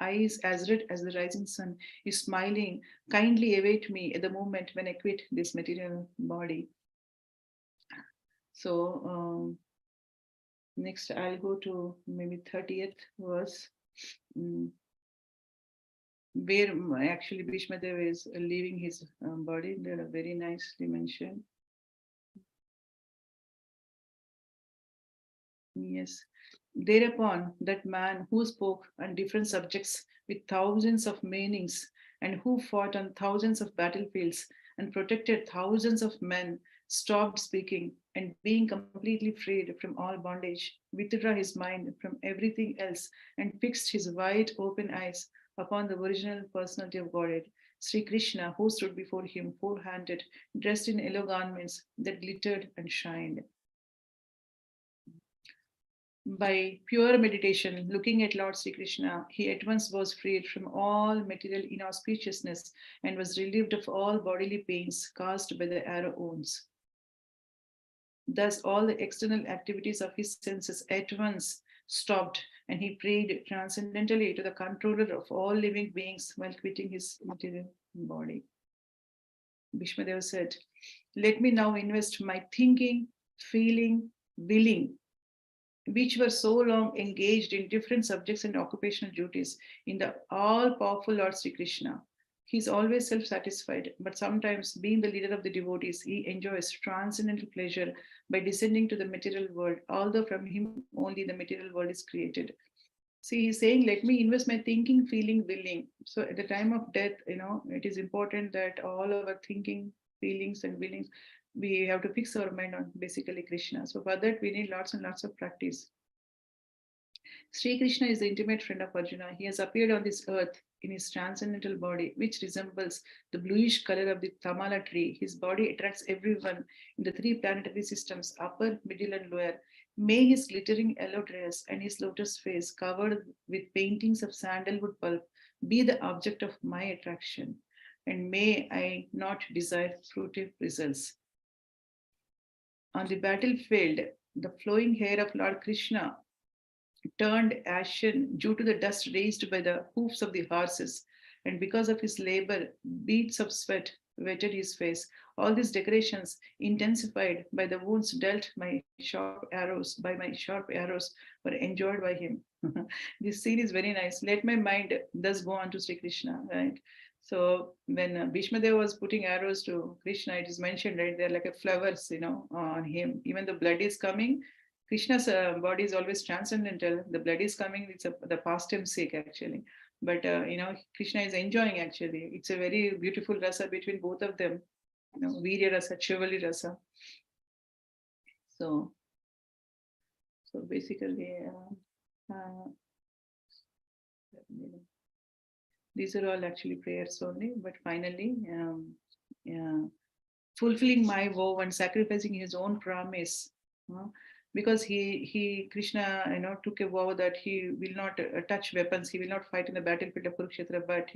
eyes as red as the rising sun, is smiling, kindly await me at the moment when I quit this material body. So next I'll go to maybe 30th verse. Where actually Bhishma Deva is leaving his body. They are very nicely mentioned. Yes. Thereupon, that man who spoke on different subjects with thousands of meanings and who fought on thousands of battlefields and protected thousands of men stopped speaking and being completely freed from all bondage, withdrew his mind from everything else and fixed his wide open eyes upon the original personality of Godhead, Sri Krishna, who stood before him four-handed, dressed in yellow garments that glittered and shined. By pure meditation, looking at Lord Sri Krishna, he at once was freed from all material inauspiciousness and was relieved of all bodily pains caused by the arrow wounds. Thus, all the external activities of his senses at once stopped, and he prayed transcendently to the controller of all living beings while quitting his material body. Bhishmadeva said, "Let me now invest my thinking, feeling, willing, which were so long engaged in different subjects and occupational duties, in the all-powerful Lord Sri Krishna. He is always self-satisfied, but sometimes, being the leader of the devotees, he enjoys transcendental pleasure by descending to the material world, although from him only the material world is created." See, he's saying, let me invest my thinking, feeling, willing. So at the time of death, it is important that all our thinking, feelings, and willings, we have to fix our mind on basically Krishna. So for that, we need lots and lots of practice. Sri Krishna is the intimate friend of Arjuna. He has appeared on this earth in his transcendental body, which resembles the bluish color of the tamala tree. His body attracts everyone in the three planetary systems, upper, middle, and lower. May his glittering yellow dress and his lotus face covered with paintings of sandalwood pulp be the object of my attraction, and may I not desire fruitive results. On the battlefield, the flowing hair of Lord Krishna turned ashen due to the dust raised by the hoofs of the horses, and because of his labor, beads of sweat wetted his face. All these decorations, intensified by the wounds dealt by my sharp arrows, were enjoyed by him. This scene is very nice. Let my mind thus go on to Sri Krishna, right? So when Bhishmadeva was putting arrows to Krishna, it is mentioned, right? They're like a flowers, on him. Even the blood is coming. Krishna's body is always transcendental. The blood is coming. It's the pastime's sake, actually. But Krishna is enjoying. Actually, it's a very beautiful rasa between both of them. Virya rasa, Chivali rasa. So basically, these are all actually prayers only. But finally, fulfilling my vow and sacrificing his own promise. Because Krishna, took a vow that he will not touch weapons, he will not fight in the battlefield of Kurukshetra, but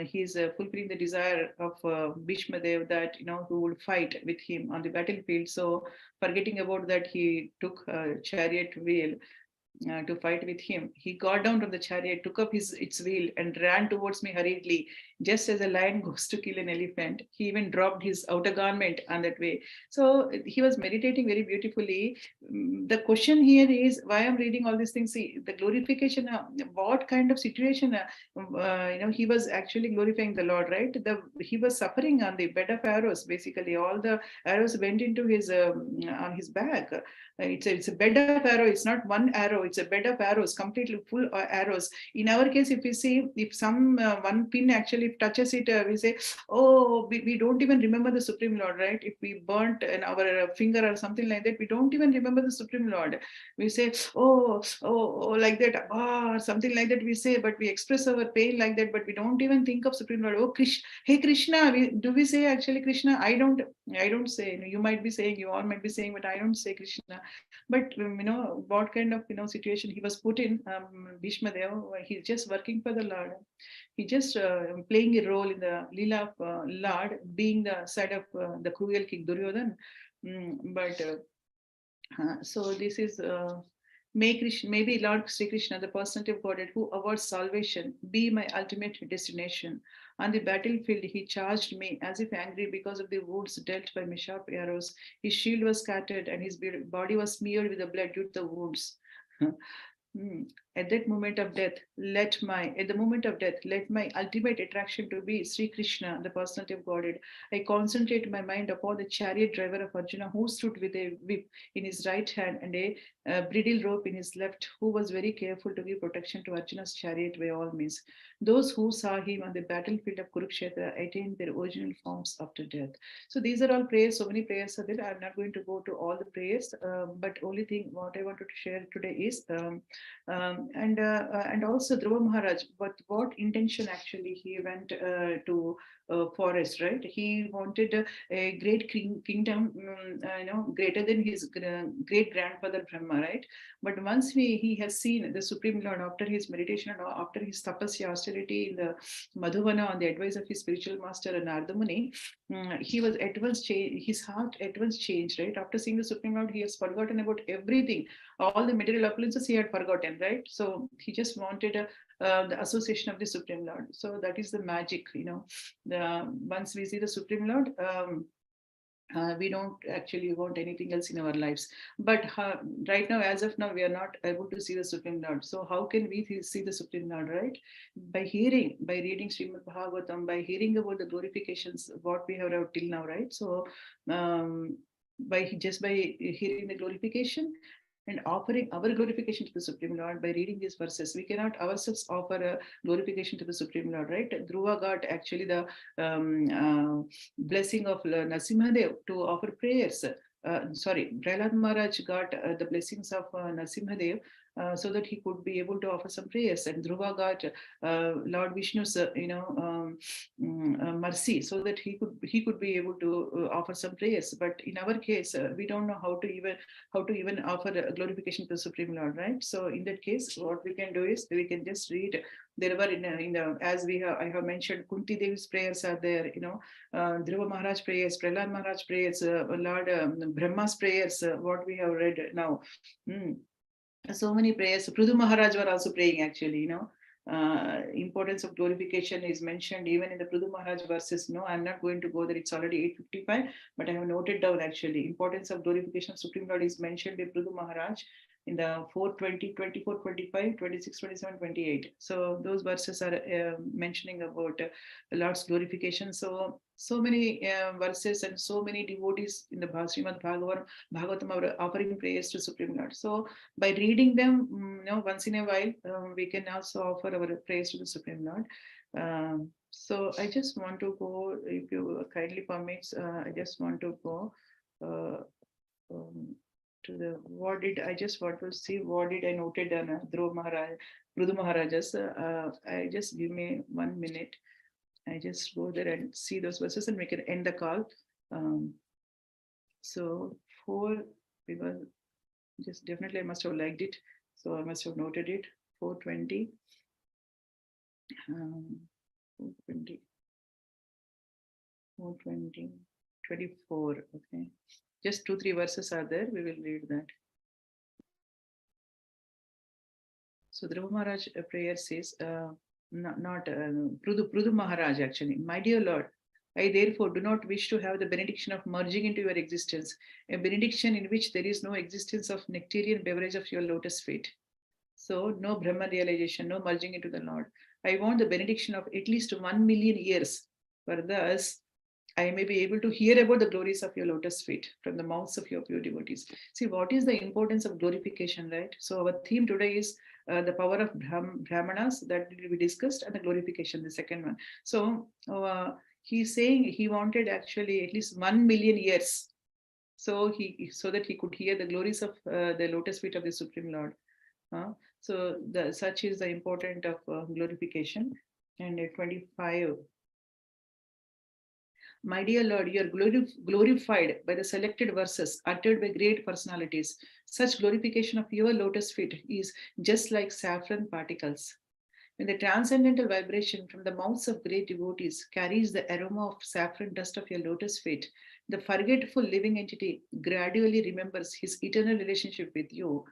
he's fulfilling the desire of Bhishmadev that who would fight with him on the battlefield. So forgetting about that, he took a chariot wheel to fight with him. He got down from the chariot, took up its wheel, and ran towards me hurriedly. Just as a lion goes to kill an elephant, he even dropped his outer garment on that way. So he was meditating very beautifully. The question here is why I'm reading all these things. See, the glorification, what kind of situation, he was actually glorifying the Lord, right? He was suffering on the bed of arrows. Basically, all the arrows went into his on his back. It's a bed of arrow. It's not one arrow. It's a bed of arrows, completely full arrows. In our case, if we see, if some one pin actually touches it, we say, oh, we don't even remember the Supreme Lord, right? If we burnt our finger or something like that, we don't even remember the Supreme Lord. We say, oh, like that, or something like that we say, but we express our pain like that, but we don't even think of Supreme Lord. Oh, hey Krishna, do we say actually Krishna? I don't say. You might be saying, you all might be saying, but I don't say Krishna. But what kind of situation he was put in, Bhishma Dev, he's just working for the Lord. He just playing a role in the Leela of Lord, being the side of the cruel king Duryodhan. So this is maybe Lord Sri Krishna, the personality of Godhead who awards salvation, be my ultimate destination. On the battlefield, he charged me as if angry because of the wounds dealt by my sharp arrows. His shield was scattered and his body was smeared with the blood due to the wounds. At the moment of death, let my ultimate attraction to be Sri Krishna, the personality of Godhead. I concentrate my mind upon the chariot driver of Arjuna, who stood with a whip in his right hand and a bridle rope in his left, who was very careful to give protection to Arjuna's chariot by all means. Those who saw him on the battlefield of Kurukshetra attained their original forms after death. So these are all prayers. So many prayers are there. I'm not going to go to all the prayers, but only thing what I wanted to share today is and also Dhruva Maharaj, but what intention actually he went to forest, right? He wanted a great kingdom, greater than his great grandfather Brahma, right? But once he has seen the Supreme Lord after his meditation and after his tapasya austerity in the Madhuvana on the advice of his spiritual master Narada Muni, he was at once changed. His heart at once changed, right? After seeing the Supreme Lord, he has forgotten about everything. All the material opulences he had forgotten, right? So he just wanted the association of the Supreme Lord. So that is the magic, once we see the Supreme Lord, we don't actually want anything else in our lives. But right now, as of now, we are not able to see the Supreme Lord. So how can we see the Supreme Lord, right? By reading Śrimad Bhāgavatam, by hearing about the glorifications, what we have read till now, right? So by hearing the glorification and offering our glorification to the Supreme Lord by reading these verses. We cannot ourselves offer a glorification to the Supreme Lord, right? Dhruva got actually the blessing of Narasimhadev to offer prayers. Prahlad Maharaj got the blessings of Narasimhadev so that he could be able to offer some prayers, and Dhruva got Lord Vishnu's mercy so that he could be able to offer some prayers. But in our case, we don't know how to even offer a glorification to the Supreme Lord, right? So in that case, what we can do is we can just read. There were as I have mentioned, Kunti Devi's prayers are there. Dhruva Maharaj prayers, Prahlad Maharaj prayers, Lord Brahma's prayers. What we have read now. So many prayers. Prithu Maharaj were also praying actually, importance of glorification is mentioned even in the Prithu Maharaj verses. No, I'm not going to go there. It's already 8:55, but I have noted down actually. Importance of glorification of Supreme Lord is mentioned in Prithu Maharaj in the 4:20, 24, 25, 26, 27, 28. So those verses are mentioning about the Lord's glorification. So many verses and so many devotees in the Śrimad Bhāgavatam are offering prayers to Supreme Lord. So by reading them, once in a while, we can also offer our prayers to the Supreme Lord. So I just want to go, if you kindly permits, I just want to go to the I just want to see what did I noted on Prithu Maharajas. I just give me 1 minute. I just go there and see those verses and we can end the call. So 4, because just definitely I must have liked it. So I must have noted it. 4:20. 4:20. 4:20. 24. Okay. Just 2-3 verses are there. We will read that. So Dhruva Maharaj prayer says, not Prudu Maharaj actually. My dear Lord, I therefore do not wish to have the benediction of merging into your existence, a benediction in which there is no existence of nectarian beverage of your lotus feet. So no Brahma realization, no merging into the Lord. I want the benediction of at least 1 million years, for thus I may be able to hear about the glories of your lotus feet from the mouths of your pure devotees. See, what is the importance of glorification, right? So our theme today is the power of Brahmanas that we discussed, and the glorification, the second one. So he's saying he wanted actually at least 1 million years, so that he could hear the glories of the lotus feet of the Supreme Lord. So such is the importance of glorification. And 25. My dear Lord, you are glorified by the selected verses uttered by great personalities. Such glorification of your lotus feet is just like saffron particles. When the transcendental vibration from the mouths of great devotees carries the aroma of saffron dust of your lotus feet, the forgetful living entity gradually remembers his eternal relationship with you.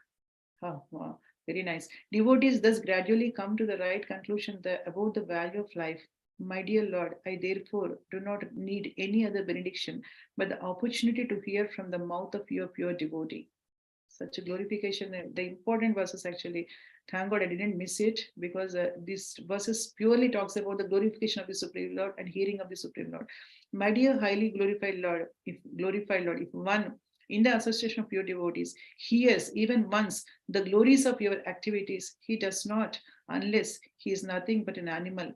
Oh, wow. Very nice. Devotees thus gradually come to the right conclusion about the value of life. My dear Lord, I therefore do not need any other benediction but the opportunity to hear from the mouth of your pure devotee. Such a glorification, the important verses actually. Thank God I didn't miss it, because this verses purely talks about the glorification of the Supreme Lord and hearing of the Supreme Lord. My dear highly glorified Lord, if one in the association of pure devotees hears even once the glories of your activities, he does not, unless he is nothing but an animal,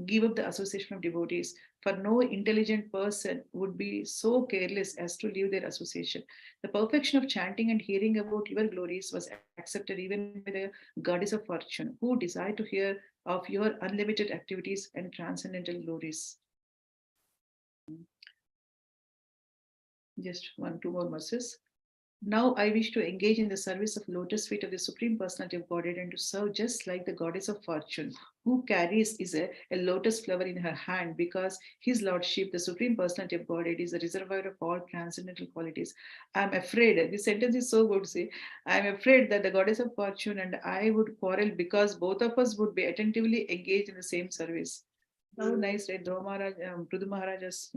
give up the association of devotees, for no intelligent person would be so careless as to leave their association. The perfection of chanting and hearing about your glories was accepted even by the goddess of fortune, who desired to hear of your unlimited activities and transcendental glories. Just two more verses. Now I wish to engage in the service of lotus feet of the Supreme Personality of Godhead, and to serve just like the goddess of fortune, who carries a lotus flower in her hand, because his lordship, the Supreme Personality of Godhead, is a reservoir of all transcendental qualities. I'm afraid, this sentence is so good, see, I'm afraid that the goddess of fortune and I would quarrel, because both of us would be attentively engaged in the same service. So nice, right? Prudu Maharajas,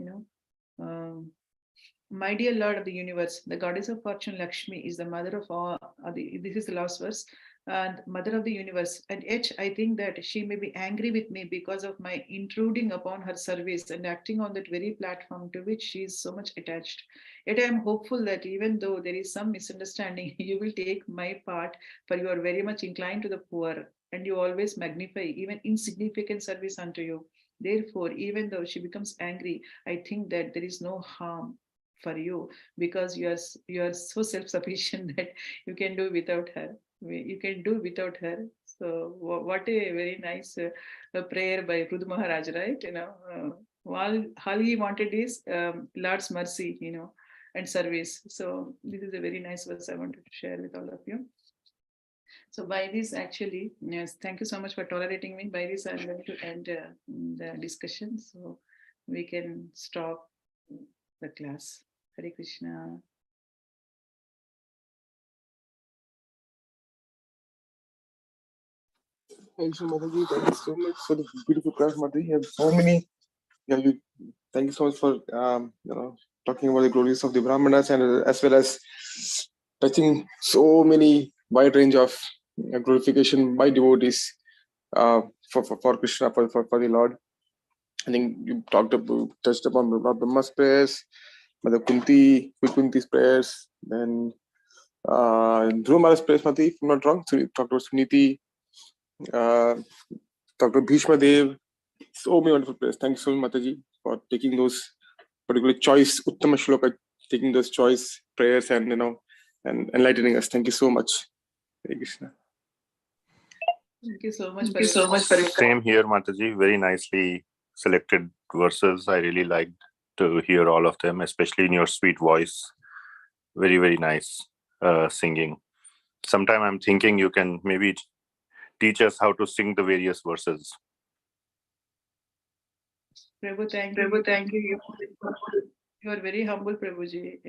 my dear Lord of the universe, the goddess of fortune Lakshmi is the mother of all. This is the last verse. And mother of the universe. And yet I think that she may be angry with me because of my intruding upon her service and acting on that very platform to which she is so much attached. Yet I am hopeful that even though there is some misunderstanding, you will take my part, for you are very much inclined to the poor, and you always magnify even insignificant service unto you. Therefore, even though she becomes angry, I think that there is no harm for you, because you are so self-sufficient that you can do without her. You can do without her. So what a very nice prayer by Prudu Maharaj, right? All he wanted is Lord's mercy, and service. So this is a very nice verse I wanted to share with all of you. So by this, actually, yes, thank you so much for tolerating me. By this, I'm going to end the discussion, so we can stop the class. Hare Krishna. Thank you, Mataji. Thank you so much for the beautiful class, Mataji. You have so many. Thank you so much for talking about the glories of the Brahmanas, and as well as touching so many wide range of glorification by devotees for Krishna, for the Lord. I think you touched upon Lord Brahma's prayers, Mother Kunti's prayers, then Dhruva Maharaj's prayers, Mataji, if I'm not wrong. So you talked about Suniti, Dr. Bhishma Dev, so many wonderful prayers. Thank you so much, Mataji, for taking those particular choice, Uttama Shloka, taking those choice prayers and and enlightening us. Thank you so much. Hare Krishna. Thank you so much. Same here, Mataji. Very nicely selected verses. I really liked to hear all of them, especially in your sweet voice. Very, very nice singing. Sometime I'm thinking you can maybe teach us how to sing the various verses. Prabhu, thank you. You are very humble, Prabhuji.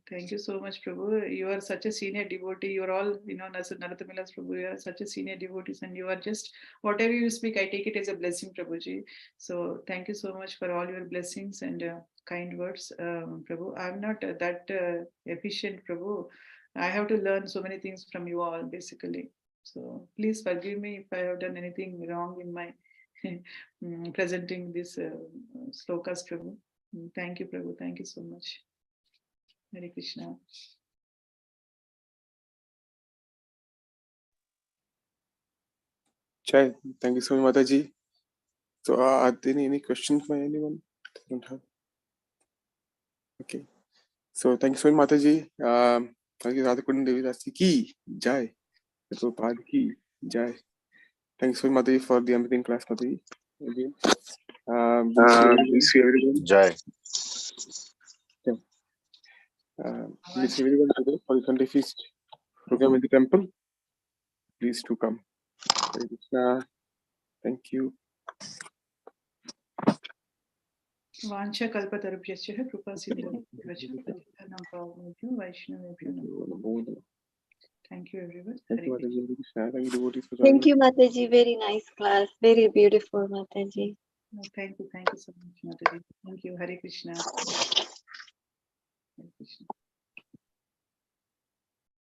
Thank you so much, Prabhu. You are such a senior devotee. You are all, Naratamilas Prabhu, you are such a senior devotees, and you are just, whatever you speak, I take it as a blessing, Prabhuji. So thank you so much for all your blessings and kind words, Prabhu. I'm not that efficient, Prabhu. I have to learn so many things from you all, basically. So please forgive me if I have done anything wrong in my presenting this slokas, Prabhu. Thank you, Prabhu. Thank you so much. Hare Krishna. Jai. Thank you so much, Mataji. So, are there any questions by anyone? I don't have. Okay. So, thank you so much, Mataji. Thank you, Radha Kundan Devi Dāsi ki Jai. Prabhupada ki Jai. Thank you so much, Mataji, for the amazing class, Mataji. Again. See everyone. Jai. We see everyone today for the 25th program in the temple. Please to come. Hare Krishna. Thank you. Vancha kalpatarubhyasya kripa sindhubhyascha patitanam pavanebhyo vaishnavebhyo namo. Thank you, everyone. Thank Hare you, Krishna. Mataji. Hare Krishna. Thank you, devotees, for Thank joining. you, Mataji. Very nice class. Very beautiful, Mataji. Thank you so much, Mataji. Thank you. Hare Krishna. Hare Krishna.